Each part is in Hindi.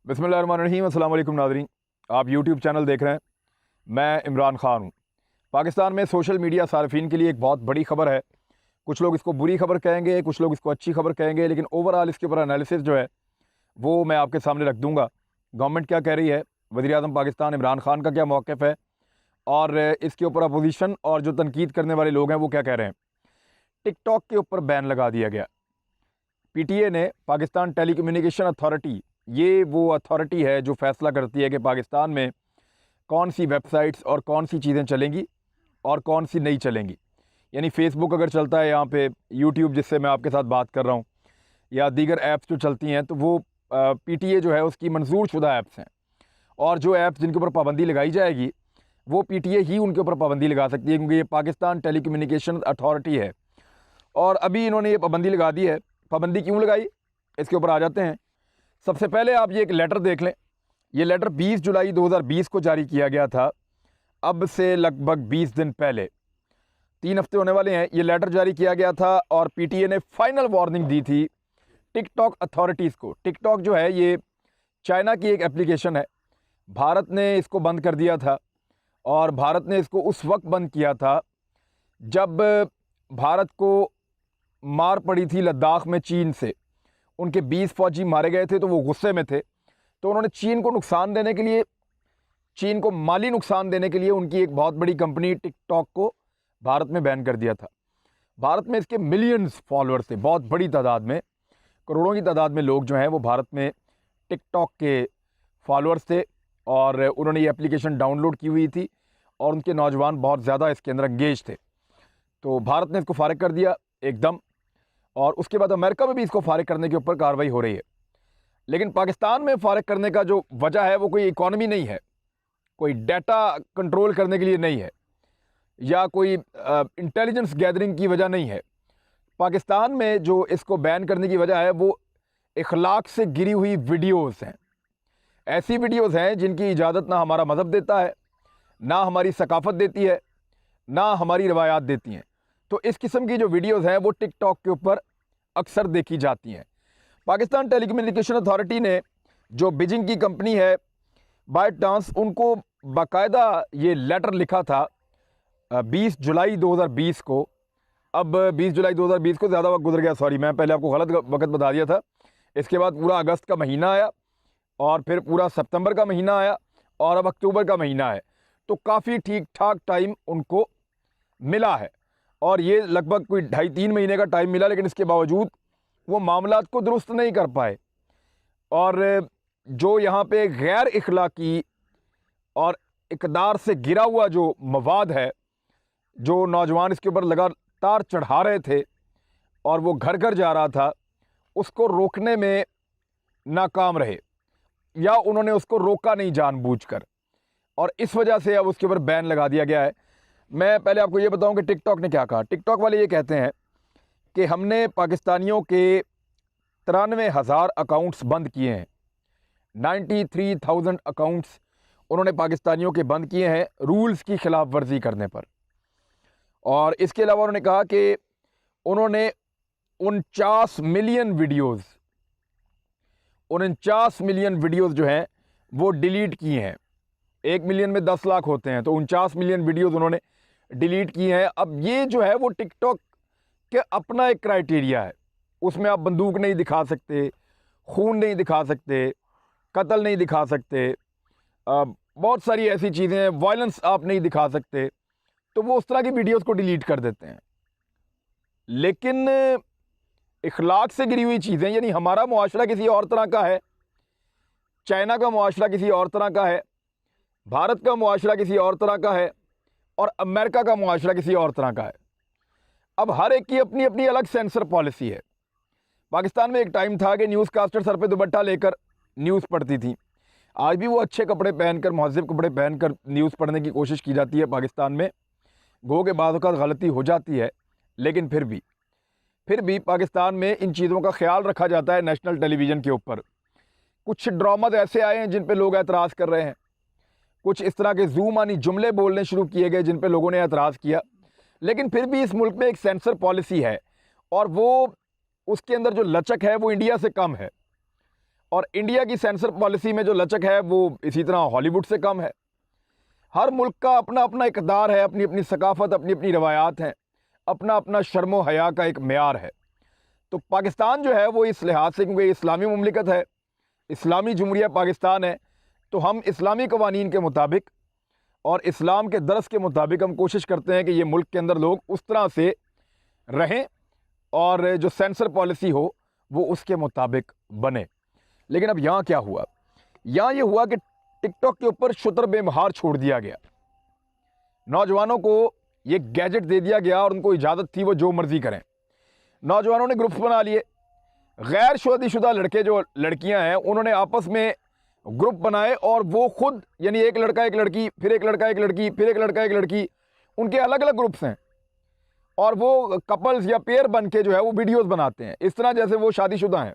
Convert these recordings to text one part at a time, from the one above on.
बिस्मिल्लाहिर्रहमानिर्रहीम। अस्सलाम वालेकुम नाज़रीन, आप यूट्यूब चैनल देख रहे हैं। मैं इमरान ख़ान हूँ। पाकिस्तान में सोशल मीडिया सार्फिन के लिए एक बहुत बड़ी ख़बर है। कुछ लोग इसको बुरी खबर कहेंगे, कुछ लोग इसको अच्छी खबर कहेंगे, लेकिन ओवरऑल इसके ऊपर एनालिसिस जो है वो मैं आपके सामने रख दूँगा। गवर्नमेंट क्या कह रही है, वज़ीर-ए-आज़म पाकिस्तान इमरान ख़ान का क्या मौक़िफ़ है, और इसके ऊपर अपोजिशन और जो तनकीद करने वाले लोग हैं वो क्या कह रहे हैं। टिकटॉक के ऊपर बैन लगा दिया गया। पीटीए ने, पाकिस्तान टेलीकम्युनिकेशन अथॉरिटी, ये वो अथॉरिटी है जो फ़ैसला करती है कि पाकिस्तान में कौन सी वेबसाइट्स और कौन सी चीज़ें चलेंगी और कौन सी नहीं चलेंगी। यानी फ़ेसबुक अगर चलता है यहाँ पे, यूट्यूब जिससे मैं आपके साथ बात कर रहा हूँ, या दीगर ऐप्स जो चलती हैं, तो वो पीटीए जो है उसकी मंजूर शुदा ऐप्स हैं। और जो ऐप्स जिनके ऊपर पाबंदी लगाई जाएगी वो पीटीए ही उनके ऊपर पाबंदी लगा सकती है, क्योंकि ये पाकिस्तान टेलीकम्युनिकेशन अथॉरिटी है। और अभी इन्होंने ये पाबंदी लगा दी है। पाबंदी क्यों लगाई, इसके ऊपर आ जाते हैं। सबसे पहले आप ये एक लेटर देख लें। ये लेटर 20 जुलाई 2020 को जारी किया गया था। अब से लगभग 20 दिन पहले, 3 हफ्ते होने वाले हैं, ये लेटर जारी किया गया था और पीटीए ने फाइनल वार्निंग दी थी टिकटॉक अथॉरिटीज़ को। टिकटॉक जो है ये चाइना की एक एप्लीकेशन है। भारत ने इसको बंद कर दिया था, और भारत ने इसको उस वक्त बंद किया था जब भारत को मार पड़ी थी लद्दाख में चीन से। उनके 20 फौजी मारे गए थे, तो वो गुस्से में थे, तो उन्होंने चीन को नुकसान देने के लिए, चीन को माली नुकसान देने के लिए उनकी एक बहुत बड़ी कंपनी टिकटॉक को भारत में बैन कर दिया था। भारत में इसके मिलियंस फॉलोअर्स थे, बहुत बड़ी तादाद में, करोड़ों की तादाद में लोग जो हैं वो भारत में टिकटॉक के फॉलोअर्स थे, और उन्होंने ये एप्लीकेशन डाउनलोड की हुई थी, और उनके नौजवान बहुत ज़्यादा इसके अंदर एंगेज थे। तो भारत ने इसको फारिग कर दिया एकदम, और उसके बाद अमेरिका में भी इसको फारिग करने के ऊपर कार्रवाई हो रही है। लेकिन पाकिस्तान में फारिग करने का जो वजह है वो कोई इकॉनमी नहीं है, कोई डाटा कंट्रोल करने के लिए नहीं है, या कोई इंटेलिजेंस गैदरिंग की वजह नहीं है। पाकिस्तान में जो इसको बैन करने की वजह है वो इखलाक से गिरी हुई वीडियोस हैं। ऐसी वीडियोस हैं जिनकी इजाज़त ना हमारा मज़हब देता है, ना हमारी सकाफ़त देती है, ना हमारी रवायात देती हैं। तो इस किस्म की जो वीडियोस हैं वो टिकटॉक के ऊपर अक्सर देखी जाती हैं। पाकिस्तान टेलीकम्युनिकेशन अथॉरिटी ने, जो बीजिंग की कंपनी है बायटांस, उनको बाकायदा ये लेटर लिखा था 20 जुलाई 2020 को। अब 20 जुलाई 2020 को ज़्यादा वक्त गुजर गया, सॉरी, मैं पहले आपको गलत वक्त बता दिया था। इसके बाद पूरा अगस्त का महीना आया, और फिर पूरा सितंबर का महीना आया, और अब अक्टूबर का महीना है। तो काफ़ी ठीक ठाक टाइम उनको मिला है, और ये लगभग कोई 2.5-3 महीने का टाइम मिला, लेकिन इसके बावजूद वो मामलात को दुरुस्त नहीं कर पाए। और जो यहाँ पे गैर इखलाकी और इक़दार से गिरा हुआ जो मवाद है, जो नौजवान इसके ऊपर लगातार चढ़ा रहे थे और वो घर घर जा रहा था, उसको रोकने में नाकाम रहे, या उन्होंने उसको रोका नहीं जानबूझकर, और इस वजह से अब उसके ऊपर बैन लगा दिया गया है। मैं पहले आपको ये बताऊं कि टिकटॉक ने क्या कहा। टिकटॉक वाले ये कहते हैं कि हमने पाकिस्तानियों के 93,000 अकाउंट्स बंद किए हैं। 93,000 अकाउंट्स उन्होंने पाकिस्तानियों के बंद किए हैं रूल्स की खिलाफ वर्जी करने पर। और इसके अलावा उन्होंने कहा कि उन्होंने 49 मिलियन वीडियोज़ जो हैं वो डिलीट किए हैं। 1 मिलियन में 10 लाख होते हैं, तो 49 मिलियन वीडियोज़ उन्होंने डिलीट किए हैं। अब ये जो है वो टिकटॉक के अपना एक क्राइटेरिया है। उसमें आप बंदूक नहीं दिखा सकते, खून नहीं दिखा सकते, कत्ल नहीं दिखा सकते, बहुत सारी ऐसी चीज़ें हैं, वायलेंस आप नहीं दिखा सकते, तो वो उस तरह की वीडियोज़ को डिलीट कर देते हैं। लेकिन इखलाक से गिरी हुई चीज़ें, यानी हमारा मुआशरा किसी और तरह का है, चाइना का मुआशरा किसी और तरह का है, भारत का मुआशरा किसी और तरह का है, और अमेरिका का मुआशरा किसी और तरह का है। अब हर एक की अपनी अपनी अलग सेंसर पॉलिसी है। पाकिस्तान में एक टाइम था कि न्यूज़ कास्टर सर पे दुपट्टा लेकर न्यूज़ पढ़ती थी। आज भी वो अच्छे कपड़े पहनकर, महज़िब कपड़े पहनकर न्यूज़ पढ़ने की कोशिश की जाती है पाकिस्तान में। गो के बाद औक़ात गलती हो जाती है, लेकिन फिर भी पाकिस्तान में इन चीज़ों का ख्याल रखा जाता है। नेशनल टेलीविज़न के ऊपर कुछ ड्रामाज ऐसे आए हैं जिन पे लोग एतराज़ कर रहे हैं, कुछ इस तरह के ज़ूमानी जुमले बोलने शुरू किए गए जिन पे लोगों ने एतराज़ किया। लेकिन फिर भी इस मुल्क में एक सेंसर पॉलिसी है, और वो, उसके अंदर जो लचक है वो इंडिया से कम है। और इंडिया की सेंसर पॉलिसी में जो लचक है वो इसी तरह हॉलीवुड से कम है। हर मुल्क का अपना अपना इक़दार है, अपनी अपनी सकाफ़त, अपनी अपनी रवायात हैं, अपना अपना शर्म व हया का एक मेयार है। तो पाकिस्तान जो है वो इस लिहाज से, क्योंकि इस्लामी मुमलिकत है, इस्लामी जमहूरिया पाकिस्तान है, तो हम इस्लामी कवानीन के मुताबिक और इस्लाम के दरस के मुताबिक हम कोशिश करते हैं कि ये मुल्क के अंदर लोग उस तरह से रहें और जो सेंसर पॉलिसी हो वो उसके मुताबिक बने। लेकिन अब यहाँ क्या हुआ? यहाँ ये हुआ कि टिकटॉक के ऊपर शुतर बेमहार छोड़ दिया गया। नौजवानों को ये गैजेट दे दिया गया और उनको इजाज़त थी वो जो मर्ज़ी करें। नौजवानों ने ग्रुप्स बना लिए, गैर शादीशुदा लड़के जो लड़कियां हैं उन्होंने आपस में ग्रुप बनाए और वो खुद, यानी एक लड़का एक लड़की, फिर एक लड़का एक लड़की, फिर एक लड़का एक लड़की, उनके अलग अलग ग्रुप्स हैं और वो कपल्स या पेयर बन के जो है वो वीडियोस बनाते हैं, इस तरह जैसे वो शादीशुदा हैं,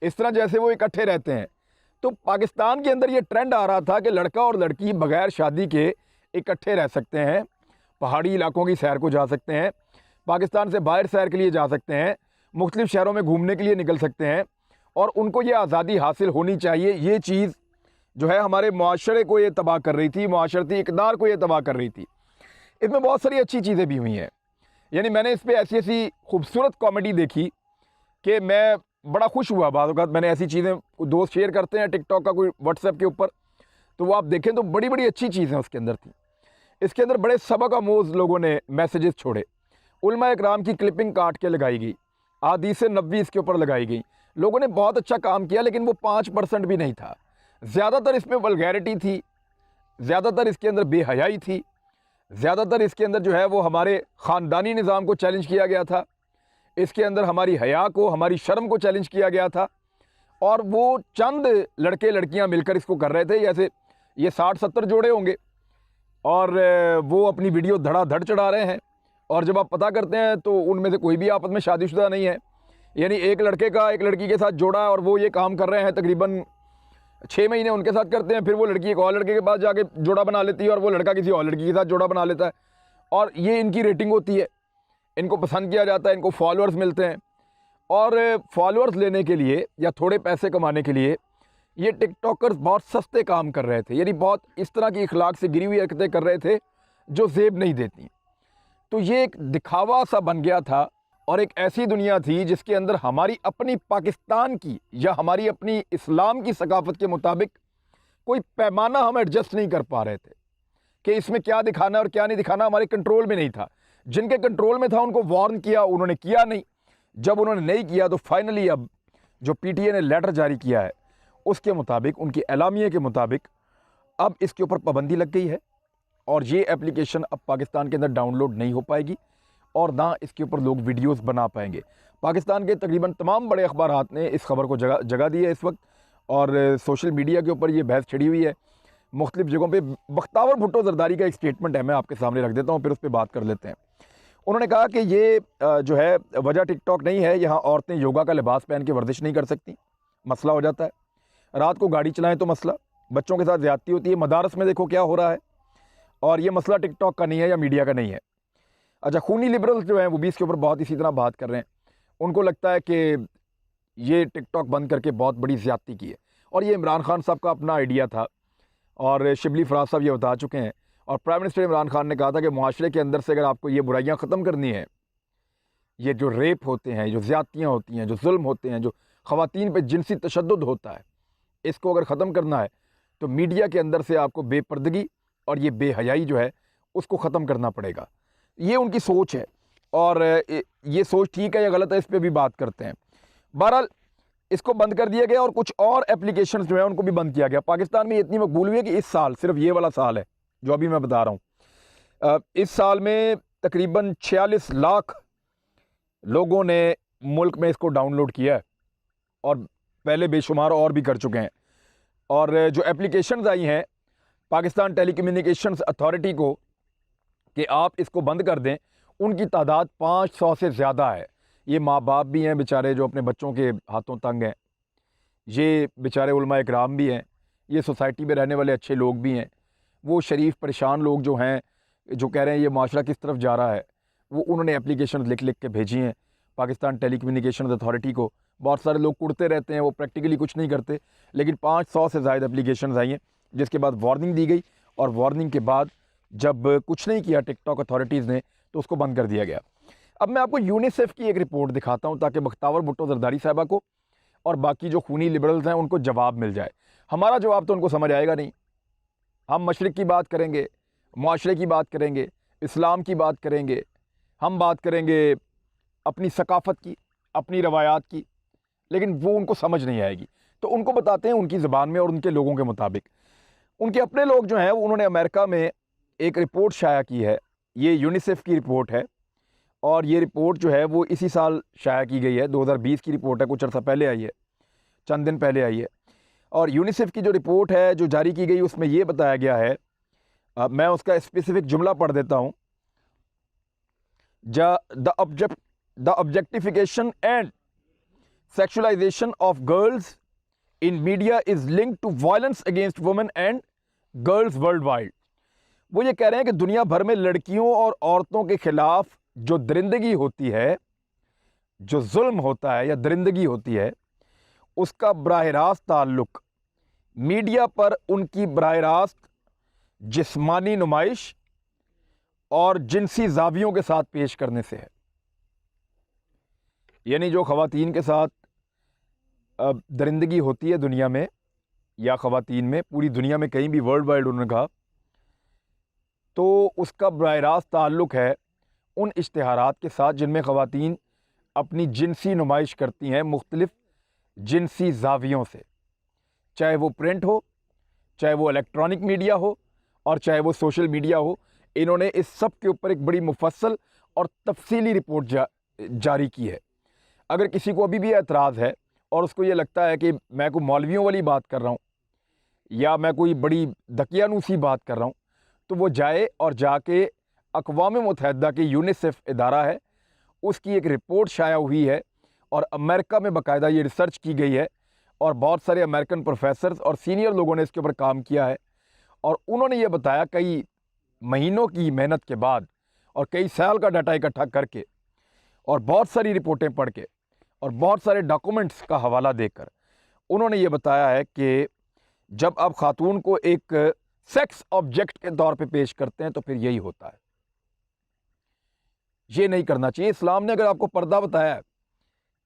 इस तरह जैसे वो इकट्ठे रहते हैं। तो पाकिस्तान के अंदर ये ट्रेंड आ रहा था कि लड़का और लड़की बगैर शादी के इकट्ठे रह सकते हैं, पहाड़ी इलाकों की सैर को जा सकते हैं, पाकिस्तान से बाहर सैर के लिए जा सकते हैं, मुख्तलिफ शहरों में घूमने के लिए निकल सकते हैं और उनको ये आज़ादी हासिल होनी चाहिए। ये चीज़ जो है हमारे मुआशरे को ये तबाह कर रही थी, मुआशरती इक़दार को ये तबाह कर रही थी। इसमें बहुत सारी अच्छी चीज़ें भी हुई हैं, यानी मैंने इस पर ऐसी ऐसी खूबसूरत कॉमेडी देखी कि मैं बड़ा खुश हुआ। बाद वक़्त मैंने ऐसी चीज़ें, दोस्त शेयर करते हैं टिकटॉक का, कोई व्हाट्सएप के ऊपर, तो वो आप देखें तो बड़ी बड़ी अच्छी चीज़ें उसके अंदर थी। इसके अंदर बड़े सबक आमोज़ लोगों ने मैसेजेस छोड़े, उलमा इकराम की क्लिपिंग काट के लगाई गई, अहादीस नबवी इसके ऊपर लगाई गई। लोगों ने बहुत अच्छा काम किया, लेकिन वो 5% भी नहीं था। ज़्यादातर इसमें वल्गैरिटी थी, ज़्यादातर इसके अंदर बेहयाई थी, ज़्यादातर इसके अंदर जो है वो हमारे ख़ानदानी निज़ाम को चैलेंज किया गया था, इसके अंदर हमारी हया को, हमारी शर्म को चैलेंज किया गया था। और वो चंद लड़के लड़कियां मिलकर इसको कर रहे थे, जैसे ये 60-70 जोड़े होंगे और वो अपनी वीडियो धड़ाधड़ चढ़ा रहे हैं। और जब आप पता करते हैं तो उनमें से कोई भी आपस में शादीशुदा नहीं है, यानी एक लड़के का एक लड़की के साथ जोड़ा और वो ये काम कर रहे हैं, तकरीबन 6 महीने उनके साथ करते हैं, फिर वो लड़की एक और लड़के के पास जाके जोड़ा बना लेती है और वो लड़का किसी और लड़की के साथ जोड़ा बना लेता है और ये इनकी रेटिंग होती है, इनको पसंद किया जाता है, इनको फॉलोअर्स मिलते हैं। और फॉलोअर्स लेने के लिए या थोड़े पैसे कमाने के लिए ये टिकटॉकर्स बहुत सस्ते काम कर रहे थे, यानी बहुत इस तरह की इखलाक से गिरी हुई हरकतें कर रहे थे जो जेब नहीं देती। तो ये एक दिखावा सा बन गया था और एक ऐसी दुनिया थी जिसके अंदर हमारी अपनी पाकिस्तान की या हमारी अपनी इस्लाम की सकाफ़त के मुताबिक कोई पैमाना हम एडजस्ट नहीं कर पा रहे थे कि इसमें क्या दिखाना और क्या नहीं दिखाना, हमारे कंट्रोल में नहीं था। जिनके कंट्रोल में था उनको वार्न किया, उन्होंने किया नहीं। जब उन्होंने नहीं किया तो फाइनली अब जो PTI ने लेटर जारी किया है उसके मुताबिक, उनकी एलामिया के मुताबिक अब इसके ऊपर पाबंदी लग गई है और ये एप्लीकेशन अब पाकिस्तान के अंदर डाउनलोड नहीं हो पाएगी और ना इसके ऊपर लोग वीडियोस बना पाएंगे। पाकिस्तान के तकरीबन तमाम बड़े अखबारात ने इस खबर को जगह दी है इस वक्त और सोशल मीडिया के ऊपर ये बहस छिड़ी हुई है मुख्तलिफ जगहों पे। बख्तावर भुट्टो जरदारी का एक स्टेटमेंट है, मैं आपके सामने रख देता हूँ, फिर उस पर बात कर लेते हैं। उन्होंने कहा कि ये जो है वजह टिकटॉक नहीं है, यहाँ औरतें योगा का लिबास पहन के वर्जिश नहीं कर सकती, मसला हो जाता है। रात को गाड़ी चलाएं तो मसला, बच्चों के साथ ज़्यादती होती है, मदारस में देखो क्या हो रहा है। और ये मसला टिकटॉक का नहीं है या मीडिया का नहीं है। अच्छा, खूनी लिबरल्स जो हैं वो भी इसके ऊपर बहुत इसी तरह बात कर रहे हैं। उनको लगता है कि ये टिकटॉक बंद करके बहुत बड़ी ज़्यादती की है और ये इमरान खान साहब का अपना आइडिया था और शिबली फराज साहब ये बता चुके हैं। और प्राइम मिनिस्टर इमरान खान ने कहा था कि मुआशरे के अंदर से अगर आपको ये बुराइयां ख़त्म करनी है, ये जो रेप होते हैं, जो ज़्यादतियाँ होती हैं, जो जुल्म होते हैं, जो ख़वातीन पे जिनसी तशद्दुद होता है, इसको अगर ख़त्म करना है तो मीडिया के अंदर से आपको बेपर्दगी और ये बेहयाई जो है उसको ख़त्म करना पड़ेगा। ये उनकी सोच है और ये सोच ठीक है या गलत है इस पर भी बात करते हैं। बहरहाल इसको बंद कर दिया गया और कुछ और एप्लीकेशंस जो है उनको भी बंद किया गया। पाकिस्तान में इतनी मकबूल हुई है कि इस साल, सिर्फ ये वाला साल है जो अभी मैं बता रहा हूँ, इस साल में तकरीबन 46 लाख लोगों ने मुल्क में इसको डाउनलोड किया है और पहले बेशुमार और भी कर चुके हैं। और जो एप्लीकेशंस आई हैं पाकिस्तान टेलीकम्युनिकेशंस अथॉरिटी को कि आप इसको बंद कर दें, उनकी तादाद 500 से ज़्यादा है। ये माँ बाप भी हैं बेचारे जो अपने बच्चों के हाथों तंग हैं, ये बेचारे उलमा इकराम भी हैं, ये सोसाइटी में रहने वाले अच्छे लोग भी हैं, वो शरीफ परेशान लोग जो हैं जो कह रहे हैं ये माशरा किस तरफ जा रहा है, वो उन्होंने एप्लीकेशन लिख लिख के भेजी हैं पाकिस्तान टेलीकम्युनिकेशन अथॉरिटी को। बहुत सारे लोग कुड़ते रहते हैं, वो प्रैक्टिकली कुछ नहीं करते। लेकिन 500 से ज़्यादा एप्लीकेशंस आई हैं, जिसके बाद वार्निंग दी गई, और वार्निंग के बाद जब कुछ नहीं किया टिकटॉक अथॉरिटीज़ ने तो उसको बंद कर दिया गया। अब मैं आपको यूनिसेफ की एक रिपोर्ट दिखाता हूँ ताकि बख्तावर भुट्टो जरदारी साहबा को और बाकी जो खूनी लिबरल्स हैं उनको जवाब मिल जाए। हमारा जवाब तो उनको समझ आएगा नहीं। हम मशरिक़ की बात करेंगे, मुआशरे की बात करेंगे, इस्लाम की बात करेंगे, हम बात करेंगे अपनी सकाफ़त की, अपनी रवायात की, लेकिन वो उनको समझ नहीं आएगी। तो उनको बताते हैं उनकी ज़बान में और उनके लोगों के मुताबिक। उनके अपने लोग जो हैं उन्होंने अमेरिका में एक रिपोर्ट शाया की है। ये यूनिसेफ की रिपोर्ट है, और ये रिपोर्ट जो है वो इसी साल शाया की गई है। 2020 की रिपोर्ट है, कुछ अर्सा पहले आई है, चंद दिन पहले आई है। और यूनिसेफ की जो रिपोर्ट है जो जारी की गई उसमें ये बताया गया है, मैं उसका स्पेसिफिक जुमला पढ़ देता हूँ। The objectification and sexualization of girls in media is linked to violence against women and girls world wide. वो ये कह रहे हैं कि दुनिया भर में लड़कियों और औरतों के खिलाफ जो दरिंदगी होती है, जो जुल्म होता है या दरिंदगी होती है, उसका बराह रास्त ताल्लुक मीडिया पर उनकी बराह रास्त जिस्मानी नुमाइश और जिनसी जावियों के साथ पेश करने से है। यानी जो ख़वातीन के साथ दरिंदगी होती है दुनिया में, या ख़वातीन में, पूरी दुनिया में कहीं भी वर्ल्ड वाइड उन्होंने कहा, तो उसका बराह रास्त ताल्लुक़ है उन इश्तिहारात के साथ जिनमें ख़वातीन अपनी जिनसी नुमाइश करती हैं मुख्तलिफ़ जिनसी जावियों से, चाहे वो प्रिंट हो, चाहे वो इलेक्ट्रॉनिक मीडिया हो, और चाहे वो सोशल मीडिया हो। इन्होंने इस सब के ऊपर एक बड़ी मुफस्सल और तफसीली रिपोर्ट जारी की है। अगर किसी को अभी भी एतराज़ है और उसको ये लगता है कि मैं कोई मौलवियों वाली बात कर रहा हूँ या मैं कोई बड़ी दकियानूसी बात कर रहा हूँ, तो वो जाए और जाके अक़वाम मुत्तहिदा की यूनिसेफ इदारा है, उसकी एक रिपोर्ट शाया हुई है, और अमेरिका में बाकायदा ये रिसर्च की गई है, और बहुत सारे अमेरिकन प्रोफेसर्स और सीनियर लोगों ने इसके ऊपर काम किया है। और उन्होंने ये बताया कई महीनों की मेहनत के बाद और कई साल का डाटा इकट्ठा करके और बहुत सारी रिपोर्टें पढ़ के और बहुत सारे डॉक्यूमेंट्स का हवाला देकर, उन्होंने ये बताया है कि जब आप खातून को एक सेक्स ऑब्जेक्ट के तौर पे पेश करते हैं तो फिर यही होता है। ये नहीं करना चाहिए। इस्लाम ने अगर आपको पर्दा बताया है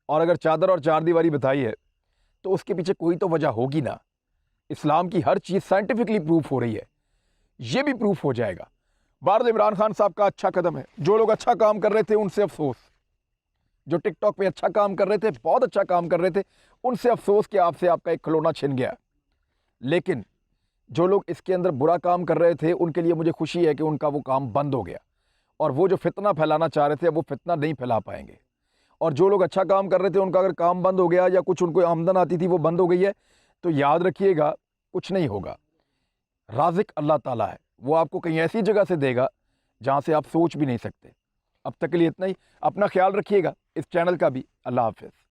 और अगर चादर और चार दीवारी बताई है तो उसके पीछे कोई तो वजह होगी ना। इस्लाम की हर चीज़ साइंटिफिकली प्रूफ हो रही है, ये भी प्रूफ हो जाएगा। बार इमरान खान साहब का अच्छा कदम है। जो लोग अच्छा काम कर रहे थे उनसे अफसोस, जो टिकटॉक पे अच्छा काम कर रहे थे, बहुत अच्छा काम कर रहे थे, उनसे अफसोस कि आपसे आपका एक खिलौना छिन गया। लेकिन जो लोग इसके अंदर बुरा काम कर रहे थे उनके लिए मुझे खुशी है कि उनका वो काम बंद हो गया, और वो जो फितना फैलाना चाह रहे थे वो फितना नहीं फैला पाएंगे। और जो लोग अच्छा काम कर रहे थे उनका अगर काम बंद हो गया या कुछ उनको आमदन आती थी वो बंद हो गई है, तो याद रखिएगा कुछ नहीं होगा। राज़िक अल्लाह ताला है, वो आपको कहीं ऐसी जगह से देगा जहाँ से आप सोच भी नहीं सकते। अब तक के लिए इतना ही। अपना ख्याल रखिएगा, इस चैनल का भी। अल्लाह हाफ़िज़।